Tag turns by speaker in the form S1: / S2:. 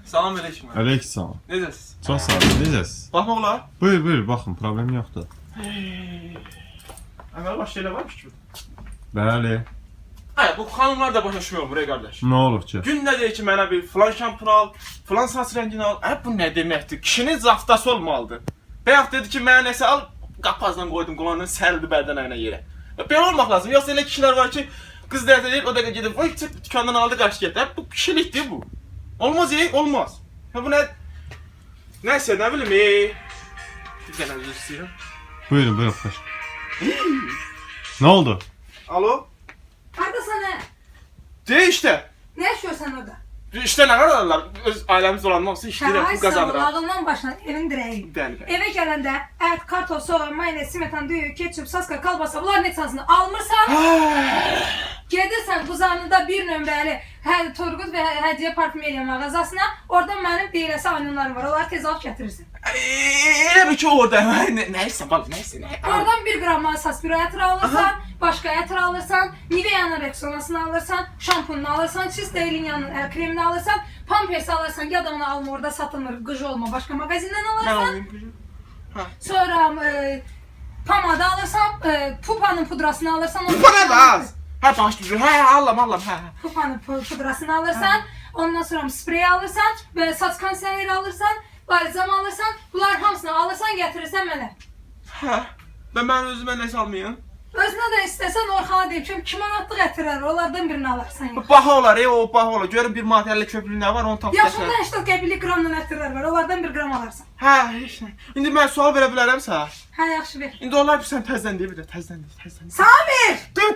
S1: Salam aleyküm.
S2: Aleykümselam.
S1: Necəsiz?
S2: Çox sağ olun, necəsiz?
S1: Baxmaq olar.
S2: Buyur, baxın, problem yoxdur.
S1: Əməl baş şeylə varmış ki.
S2: Bəli,
S1: Hayır, bu xanımlar da başa düşmüyor buraya qardaş.
S2: nə olur ki?
S1: Gün nə deyir ki, mənə bir filan şampun al, filan saç rəngini al. Bu nə deməkdir? Kişinin zaftası olmalıdır. Bayaq dedi ki, mənə nəsə al, qapazdan qoydum, qolağından sərildi bərdən ayına yerə. Belə olmaq lazım. Yoxsa elə kişilər var ki, qız dərdə deyir, o da gedib, vay, çık dükkandan aldı, qarşı getdi. Bu kişilikdir bu. Olmaz, olmaz. Bu nə? Nəysə, nə bilim, Bir dənə özür istəyirəm.
S2: Buyurun, xoş. Nə oldu?
S1: Alo?
S3: Hardasan hə?
S1: De işte.
S3: Ne yaşıyorsan orada?
S1: İşte ne kadarlar? Öz ailemiz olandan olsa işleyirəm,
S3: Ay
S1: bu
S3: sağ ol,
S1: kazanırım.
S3: ağından başla, evin direği.
S1: Bəli, bəli.
S3: Eve gələndə ət, kartof, soğan, mayonez, smetan, düyü, ketçup, saska, kalbasa, bunların hepsini almırsan, gedirsən Quzanlıda bir nömrəli Turgut və Hədiyyə Parfümeriya mağazasına, orada mənim deyiləsi aynunlarım var, onları tez alıb gətirirsən.
S1: Elə bir ki orada, nəysə bak, nəysə.
S3: Oradan 1 qram aspiratör alırsan, başqa ətr alırsan, Nivea'nın Rexonasını alırsan, şampununu alırsan, Çistelinyanın el kremini alırsan, Pampers alırsan, ya da onu alma orada satılmır, qıj olma, başqa magazindən alırsan. Sonra pomada alırsan, Pupa'nın pudrasını alırsan.
S1: Pupa nədir az? Başlayır, allam,
S3: Pupa'nın pudrasını alırsan, ondan sonra sprey alırsan, böyle saç konserleri alırsan, balzam alırsan, bunların hamısını alırsan, getirirsən mənə.
S1: Ben özümə nəsə almayayım.
S3: Özünə də istəsən Orxana deyib ki, 2 manatlıq ətirlər, onlardan birini alarsan.
S1: Baha olar, o baha olar. Görün bir materyalli köprü nə var, onu tapıb
S3: Yaşında 80 qramdan ətirlər var, onlardan 1 qram alarsan.
S1: Heç nə. İndi mən sual verə bilərəm sənə.
S3: Hə, yaxşı ver.
S1: İndi onlar bir sən təzdən deyə bilər, təzdən.
S3: Samir!
S1: Dur,